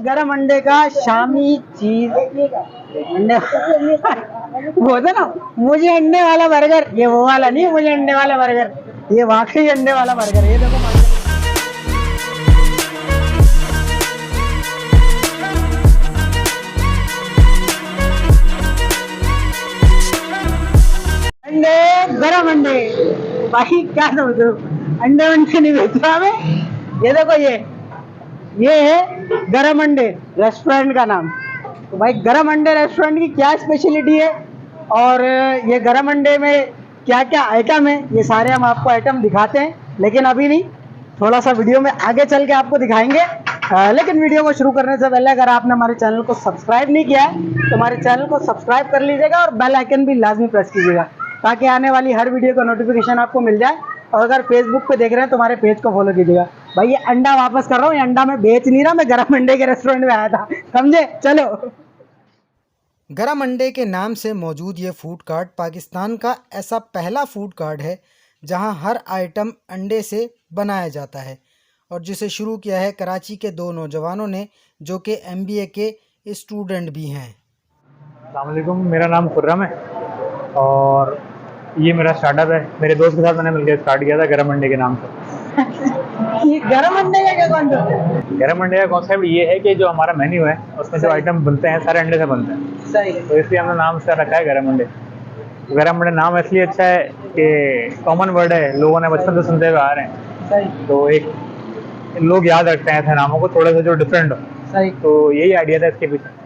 गरम अंडे का शामी चीज अंडे वो था ना, मुझे अंडे वाला बर्गर, ये वो वाला नहीं, मुझे अंडे वाला बर्गर, ये वाकई अंडे वाला बर्गर। ये देखो अंडे, गरम अंडे भाई, क्या समझो, अंडे वंडे नहीं बेच रहा मैं। ये देखो, ये है गरम अंडे रेस्टोरेंट का नाम। तो भाई गरम अंडे रेस्टोरेंट की क्या स्पेशलिटी है और ये गरम अंडे में क्या क्या आइटम है, ये सारे हम आपको आइटम दिखाते हैं, लेकिन अभी नहीं, थोड़ा सा वीडियो में आगे चल के आपको दिखाएंगे। लेकिन वीडियो को शुरू करने से पहले अगर आपने हमारे चैनल को सब्सक्राइब नहीं किया है तो हमारे चैनल को सब्सक्राइब कर लीजिएगा और बेल आइकन भी लाजमी प्रेस कीजिएगा, ताकि आने वाली हर वीडियो का नोटिफिकेशन आपको मिल जाए। और अगर फेसबुक पे देख रहे हैं तो हमारे पेज को फॉलो कीजिएगा। भाई ये अंडा वापस कर रहा हूँ, ये अंडा मैं बेच नहीं रहा, मैं गरम अंडे के रेस्टोरेंट में आया था, समझे। चलो, गरम अंडे के नाम से मौजूद ये फूड कार्ट पाकिस्तान का ऐसा पहला फूड कार्ट है जहां हर आइटम अंडे से बनाया जाता है, और जिसे शुरू किया है कराची के दो नौजवानों ने जो कि MBA के स्टूडेंट भी हैं। अस्सलाम वालेकुम, मेरा नाम खुर्रम है और ये मेरा स्टार्टअप है। मेरे दोस्त के साथ मैंने मिलकर स्टार्ट किया था गरम अंडे के नाम से। ये गरम अंडे का क्या कॉन्सेप्ट है? गरम अंडे का कॉन्सेप्ट ये है कि जो हमारा मेन्यू है उसमें जो आइटम बनते हैं सारे अंडे से बनते हैं, सही। तो इसलिए हमने नाम से रखा है गरम अंडे। गरम अंडे नाम इसलिए अच्छा है कि कॉमन वर्ड है, लोगों ने बचपन से सुनते हुए आ रहे हैं, सही। तो एक लोग याद रखते हैं ऐसे नामों को, थोड़े से जो डिफरेंट हो। सही। तो यही आइडिया था इसके पीछे।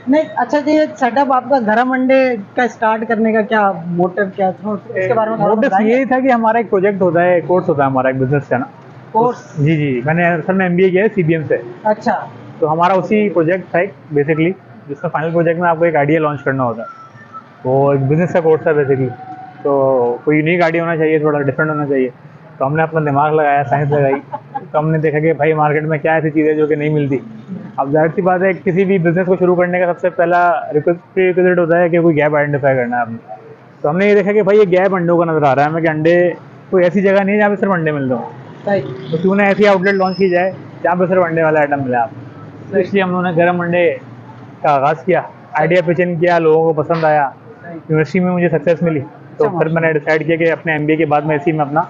नहीं, अच्छा जी, ये सेटअप आपका गरम अंडे का स्टार्ट करने का क्या मोटिव क्या था, उसके बारे में थोड़ा मोटिव बताएंगे? यही था कि हमारा एक प्रोजेक्ट होता है, कोर्स होता है हमारा एक बिजनेस का ना, कोर्स। जी जी, मैंने असल में MBA किया है CBM से। अच्छा। तो हमारा उसी प्रोजेक्ट था एक बेसिकली, जिसमें फाइनल प्रोजेक्ट में आपको एक आइडिया लॉन्च करना होता है। वो एक बिजनेस का कोर्स था बेसिकली, तो कोई यूनिक आइडिया होना चाहिए, थोड़ा डिफरेंट होना चाहिए। तो हमने अपना दिमाग लगाया, साइंस लगाई, तो हमने देखा कि भाई मार्केट में क्या ऐसी चीज़ है जो कि नहीं मिलती। अब जाहिर सी बात है, किसी भी बिजनेस को शुरू करने का सबसे पहला रिक्विजिट होता है कि कोई गैप आइडेंटिफाई करना है आपने। तो हमने ये देखा कि भाई ये गैप अंडों का नजर आ रहा है हमें, कि अंडे कोई ऐसी जगह नहीं है जहाँ पे सिर्फ अंडे मिलते हों। तो क्यों ना ऐसी आउटलेट लॉन्च की जाए जहाँ पे सिर्फ अंडे वाला आइटम मिले आप। तो इसलिए हम लोगों ने गरम अंडे का आगाज़ किया, आइडिया पिचिंग किया, लोगों को पसंद आया, यूनिवर्सिटी में मुझे सक्सेस मिली। तो फिर मैंने डिसाइड किया कि अपने MBA के बाद मैं इसी में अपना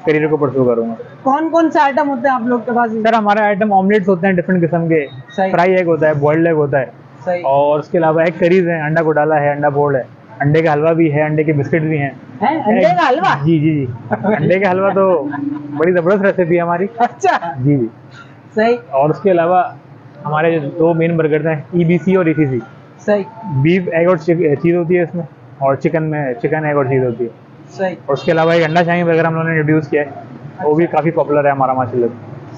करियर को परस्यू करूँगा। कौन कौन से आइटम होते हैं आप लोग के पास? सर हमारे आइटम ऑमलेट्स होते हैं डिफरेंट किस्म के, फ्राई एग होता है, बॉइल्ड एग होता है, सही। और उसके अलावा एग करीज है, अंडा घोटाला है, अंडा बोर्ड है, अंडे का हलवा भी है, अंडे के बिस्किट भी हैं। अंडे का हलवा? जी जी जी, अंडे का हलवा तो बड़ी ज़बरदस्त रेसिपी है हमारी। अच्छा। जी जी, सही। और उसके अलावा हमारे जो दो मेन बर्गर हैं, EBC और ECC। सही। बीफ एग और चीज़ होती है इसमें, और चिकन में चिकन एग और चीज़ होती है। सही। और उसके अलावा एक अंडा शाही बर्गर हम लोगों ने इंट्रोड्यूस किया है, वो भी काफ़ी पॉपुलर है हमारा माशाल्लाह।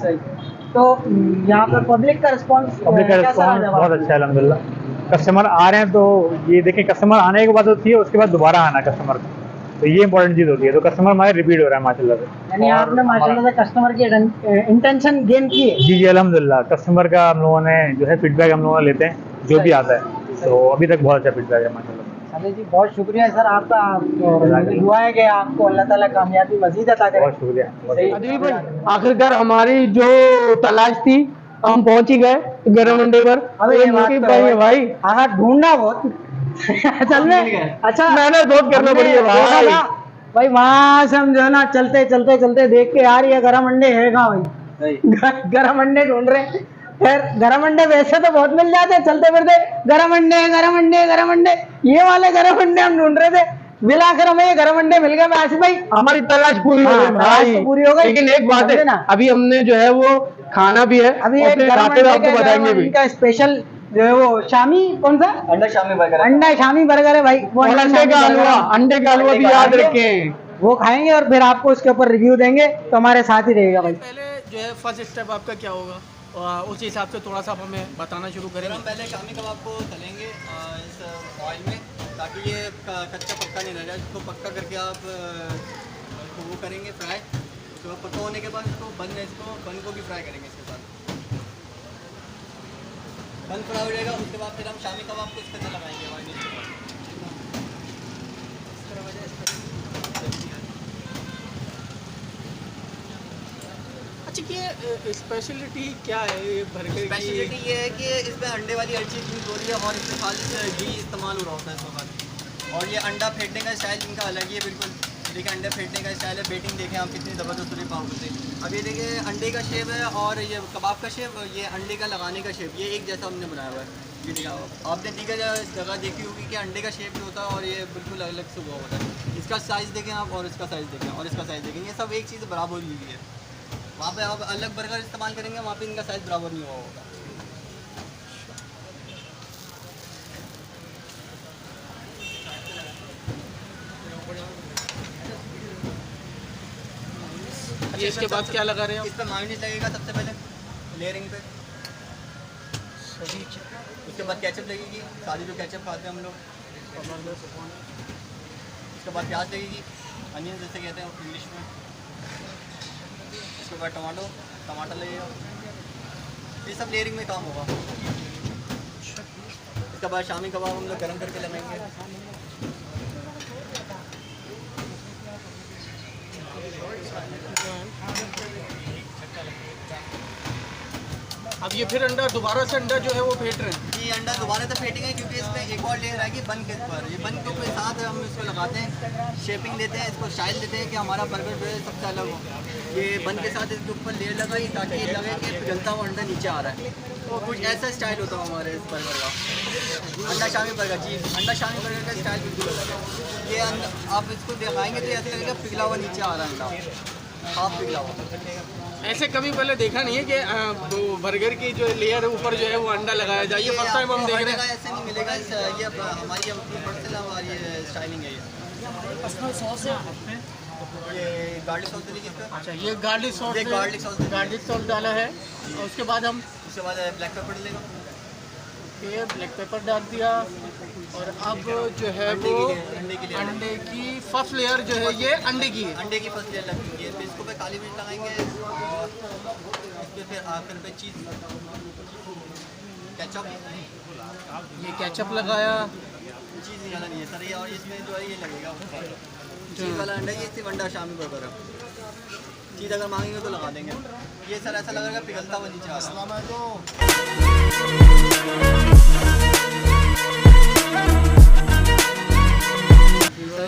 सही। तो यहाँ पर पब्लिक का रिस्पांस बहुत अच्छा है अल्हम्दुलिल्लाह। कस्टमर आ रहे हैं तो ये देखें, कस्टमर आने के बाद होती है, उसके बाद दोबारा आना कस्टमर का, तो ये इंपॉर्टेंट चीज़ होती है। तो कस्टमर हमारे रिपीट हो रहा है माशाल्लाह से। यानी आपने माशाल्लाह से कस्टमर की इंटेंशन गेन की है। जी जी अल्हम्दुलिल्लाह, कस्टमर का हम लोगों ने जो है फीडबैक हम लोग लेते हैं, जो भी आता है, तो अभी तक बहुत अच्छा फीडबैक है माशाल्लाह। चलिए जी, बहुत शुक्रिया सर आपका, दुआ है कि आपको अल्लाह ताला कामयाबी मजीद अता करे। बहुत शुक्रिया। अदवी भाई, आखिरकार हमारी जो तलाश थी हम पहुंच ही गए गरम अंडे पर। अबे ये बात तो है भाई, हाँ, ढूंढना बहुत चल में। अच्छा, मेहनत बहुत करना पड़ी है भाई। भाई वहाँ से हम जो है ना चलते चलते चलते देख के यार ये गरम अंडे है कहाँ भाई, गरम अंडे ढूंढ रहे। फिर गरम अंडे वैसे तो बहुत मिल जाते, चलते फिरते गरम अंडे गरम अंडे गरम अंडे, ये वाले गरम अंडे हम ढूंढ रहे थे। मिलाकर हमें ये गरम अंडे मिल गए। मैं आसिफ भाई, हमारी तलाश पूरी हो गई तलाश तो पूरी हो गई, लेकिन एक बात है ना, अभी हमने जो है वो खाना भी है, अभी और एक फिर गरम खाते हुए अंडे आपको बताएंगे भी। का स्पेशल जो है वो शामी, कौन सा अंडा शामी बर्गर, अंडा शामी बर्गर है भाई। वो और अंडे का हलवा, अंडे का हलवा भी याद रखें, वो खाएंगे और फिर आपको उसके ऊपर रिव्यू देंगे, तो हमारे साथ ही रहेगा भाई। पहले जो है फर्स्ट स्टेप आपका क्या होगा, और उस हिसाब से थोड़ा सा आप हमें बताना शुरू करेंगे। हम पहले शामी कबाब को तलेंगे इस ऑयल में, ताकि ये कच्चा पक्का नहीं रह जाए। इसको पक्का करके आप इसको वो करेंगे फ्राई। उसके बाद पक्का होने के बाद इसको बन को भी फ्राई करेंगे इसके साथ। बन फ्राई हो जाएगा, उसके बाद फिर हम शामी कबाब को इसके अंदर लगाएंगे वाइनिश के बाद। अच्छा ये स्पेशलिटी क्या है ये बर्गर की? स्पेशलिटी ये है कि इसमें अंडे वाली हर चीज़ यूज़ हो रही है और इसमें खाली घी इस्तेमाल हो रहा होता है इसमें खाली। और ये अंडा फेंटने का स्टाइल इनका अलग ही है बिल्कुल। देखिए अंडे फेंटने का स्टाइल है, बेटिंग देखें आप कितनी ज़बरदस्त हो रही पाव से। अब ये देखिए अंडे का शेप है और ये कबाब का शेप, ये अंडे का लगाने का शेप, ये एक जैसा हमने बनाया हुआ है। ये देखा आपने दीगर जगह देखी होगी कि अंडे का शेप जो होता है और ये बिल्कुल अलग अलग से हुआ होता है। इसका साइज़ देखें आप और इसका साइज़ देखें और इसका साइज़ देखें, ये सब एक चीज़ बराबर हुई है। वहाँ पे आप अलग बर्गर इस्तेमाल करेंगे, वहाँ पे इनका साइज़ बराबर नहीं हुआ होगा। अच्छा इसके बाद क्या लगा रहे हो? इस पर मायोनीज लगेगा सबसे पहले लेयरिंग पे, उसके बाद केचप लगेगी, सारी जो केचप खाते हैं हम लोग। उसके बाद प्याज लगेगी, अनियन जैसे कहते हैं इंग्लिश में। उसके बाद टमाटर लगेगा। ये सब लेयरिंग में काम होगा। इसके बाद शामी कबाब हम लोग गर्म करके लगाएंगे। अब ये फिर अंडा दोबारा से अंडा जो है वो फेंट रहे हैं। ये अंडा दोबारा से फेंटेंगे क्योंकि इसमें एक और लेयर आएगी बन के ऊपर। ये बन के ऊपर साथ हम इसको लगाते हैं, शेपिंग देते हैं, इसको स्टाइल देते हैं कि हमारा बर्गर जो है सबसे अलग हो। ये बन के साथ इसके ऊपर लेयर लगाई ताकि ये लगे कि पिघलता हुआ अंडा नीचे आ रहा है। तो कुछ ऐसा स्टाइल होता है हमारे इस बर्गर का, अंडा शामी बर्गर। जी अंडा शामी बर्गर का स्टाइल बिल्कुल अलग है। ये आप इसको दिखाएंगे तो ऐसा लगेगा पिघला हुआ नीचे आ रहा है अंडा, हाफ पिघला हुआ। ऐसे कभी पहले देखा नहीं है कि वो बर्गर की जो लेयर ऊपर जो है वो अंडा लगाया जाए। ये फर्स्ट टाइम हम देख रहे हैं। ऐसे नहीं मिलेगा, ये हमारी अपनी पर्सनल हमारी स्टाइलिंग है। ये गार्लिक सॉस दे दीजिए इसका। अच्छा ये गार्लिक सॉस, ये गार्लिक सॉस डाला है और उसके बाद हम उसके बाद ब्लैक पेपर डालेगा। ये ब्लैक पेपर डाल दिया और अब जो है वो अंडे की फर्स्ट लेयर जो है ये अंडे की है। अंडे की फर्स्ट लेयर लगेगी, फिर इसको पे काली मिर्च लगाएंगे, इस पे फिर आखिर पे चीज़, केचप। ये केचप लगाया, चीज़ निकाला नहीं है सर ये, और इसमें जो है ये लगेगा चीज़ वाला अंडा। ये सिर्फ अंडा शामी बर्गर है। चीज़ अगर मांगेंगे तो लगा देंगे। ये सर ऐसा लगेगा पिघलता हुआ नीचे आ रहा है।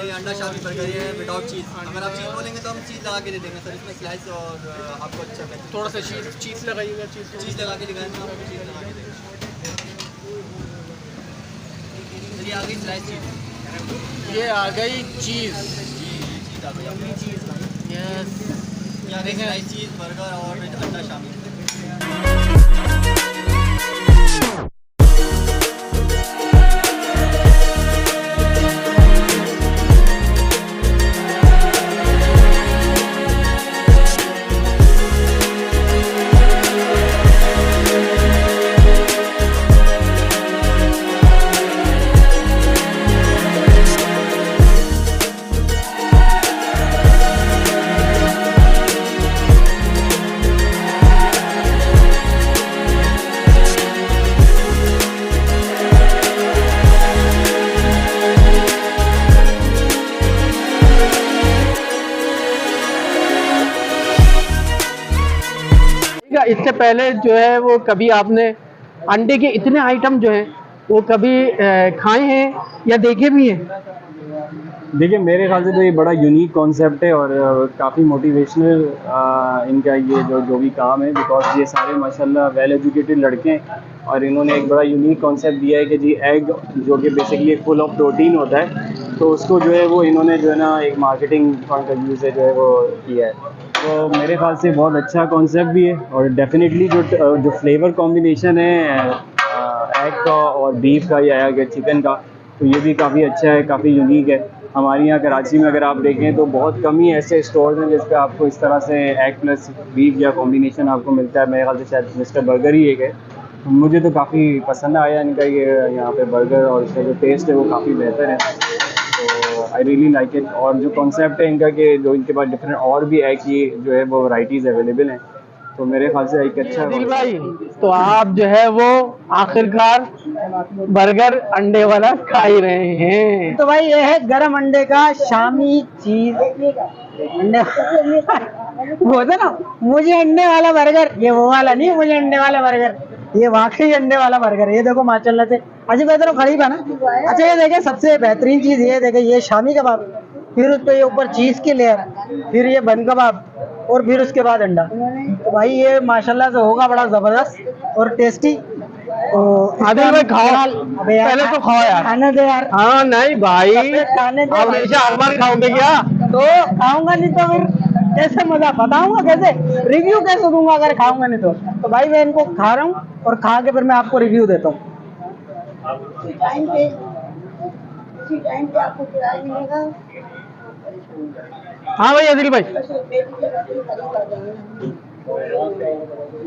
ये अंडा शामी बर्गर है विदाउट चीज़। अगर आप चीज़ बोलेंगे तो हम चीज़ लगा के दे देंगे सर, इसमें स्लाइस और आपको अच्छा लगेगा। थोड़ा सा चीज़ लगाइएगा। चीज़ लगा के दिखाएंगे, आपको चीज़ लगा के देंगे। ये आ गई स्लाइस चीज़, ये आ गई चीज़। चीज़ आ गई। यस यहाँ देखें स्लाइस चीज़ बर्गर और अंडा शामी। इससे पहले जो है वो कभी आपने अंडे के इतने आइटम जो हैं वो कभी खाए हैं या देखे भी हैं? देखिए मेरे ख्याल से तो ये बड़ा यूनिक कॉन्सेप्ट है और काफ़ी मोटिवेशनल इनका ये जो भी काम है, बिकॉज ये सारे माशाल्लाह वेल एजुकेटेड लड़के हैं और इन्होंने एक बड़ा यूनिक कॉन्सेप्ट दिया है कि जी एग जो कि बेसिकली फुल ऑफ प्रोटीन होता है, तो उसको जो है वो इन्होंने जो है ना एक मार्केटिंग पॉइंट ऑफ व्यू से जो है वो किया है। तो मेरे ख्याल से बहुत अच्छा कॉन्सेप्ट भी है और डेफिनेटली जो फ्लेवर कॉम्बिनेशन है एग का और बीफ का या चिकन का, तो ये भी काफ़ी अच्छा है, काफ़ी यूनिक है। हमारे यहाँ कराची में अगर आप देखें तो बहुत कम ही ऐसे स्टोर्स हैं जिस पे आपको इस तरह से एग प्लस बीफ या कॉम्बिनेशन आपको मिलता है। मेरे ख्याल से शायद मिस्टर बर्गर ही एक है। मुझे तो काफ़ी पसंद आया इनका ये यहाँ पे बर्गर और इसका जो टेस्ट है वो काफ़ी बेहतर है, तो आई रियली लाइक इट। और जो कॉन्सेप्ट है इनका कि जो इनके पास डिफरेंट और भी एग की जो है वो वैराइटीज़ अवेलेबल हैं, तो मेरे ख्याल से एक अच्छा दिल भाई, तो आप जो है वो आखिरकार बर्गर अंडे वाला खा ही रहे हैं। तो भाई ये है गरम अंडे का शामी चीज अंडे बोलते ना, मुझे अंडे वाला बर्गर, ये वो वाला नहीं, मुझे अंडे वाला बर्गर, ये वाकई अंडे वाला बर्गर है। ये देखो माशाल्लाह से अजी बेहतर खरीब है ना। अच्छा ये देखे सबसे बेहतरीन चीज ये देखे, ये शामी कबाब, फिर उस पे ये ऊपर चीज की लेयर, फिर ये बन कबाब, और फिर उसके बाद अंडा। तो भाई ये माशाल्लाह से होगा बड़ा जबरदस्त और टेस्टी। आदिल भाई खाओ, अबे यार, पहले तो खाओ यार। खाने दे यार। हाँ नहीं भाई, खाने दे भाई। हमेशा हर बार खाओगे क्या? तो खाऊंगा नहीं तो फिर कैसे मजा बताऊंगा, कैसे रिव्यू कैसे दूंगा अगर खाऊंगा नहीं तो। तो भाई मैं इनको खा रहा हूँ और खा के फिर मैं आपको रिव्यू देता हूँ। हाँ भाई आदिल भाई,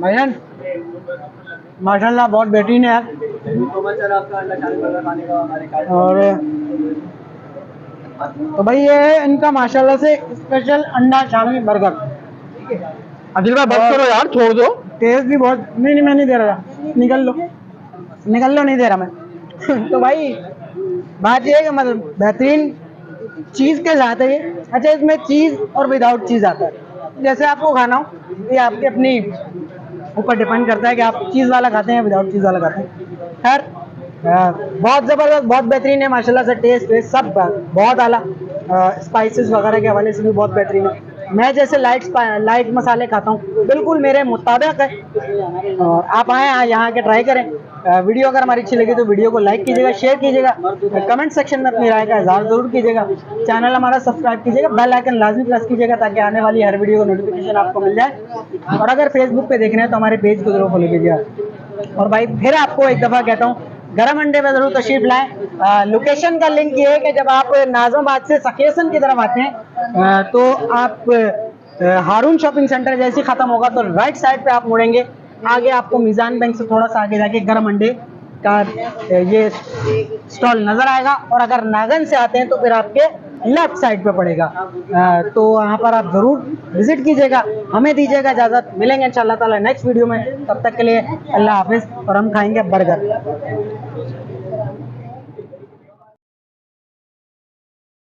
भाईजान माशाल्लाह बहुत बेहतरीन है यार। और तो भाई ये है इनका माशाल्लाह से स्पेशल अंडा शामी बर्गर। आदिल भाई बस करो यार, छोड़ दो। टेस्ट भी बहुत, नहीं मैं नहीं दे रहा, निकल लो नहीं दे रहा मैं। तो भाई बात ये है कि मतलब बेहतरीन चीज़ के साथ है ये। अच्छा इसमें चीज़ और विदाउट चीज़ आता है, जैसे आपको खाना हो, ये आपके अपनी ऊपर डिपेंड करता है कि आप चीज़ वाला खाते हैं विदाउट चीज़ वाला खाते हैं। खैर बहुत ज़बरदस्त, बहुत बेहतरीन है माशाल्लाह से। टेस्ट वेस्ट सब बहुत आला, स्पाइसेस वगैरह के हवाले से भी बहुत बेहतरीन है। मैं जैसे लाइट मसाले खाता हूँ, बिल्कुल मेरे मुताबिक है। और आप आए यहाँ के ट्राई करें। वीडियो अगर हमारी अच्छी लगी तो वीडियो को लाइक कीजिएगा, शेयर कीजिएगा, कमेंट सेक्शन में अपनी राय का इज़हार ज़रूर कीजिएगा। चैनल हमारा सब्सक्राइब कीजिएगा, बेल आइकन लाजमी प्रेस कीजिएगा ताकि आने वाली हर वीडियो का नोटिफिकेशन आपको मिल जाए। और अगर फेसबुक पे देख रहे हैं तो हमारे पेज को जरूर फॉलो कीजिएगा। और भाई फिर आपको एक दफ़ा कहता हूँ, गरम अंडे पे जरूर तशरीफ लाएं। लोकेशन का लिंक ये है कि जब आप नाज़िमाबाद से सकेसन की तरफ आते हैं तो आप हारून शॉपिंग सेंटर जैसे ख़त्म होगा तो राइट साइड पे आप मुड़ेंगे, आगे आपको मीज़ान बैंक से थोड़ा सा आगे जाके गरम अंडे का ये स्टॉल नज़र आएगा। और अगर नागन से आते हैं तो फिर आपके लेफ्ट साइड पे पड़ेगा। तो वहाँ पर आप ज़रूर विज़िट कीजिएगा। हमें दीजिएगा इजाज़त, मिलेंगे इंशाअल्लाह ताला नेक्स्ट वीडियो में। तब तक के लिए अल्लाह हाफिज़। और हम खाएंगे बर्गर।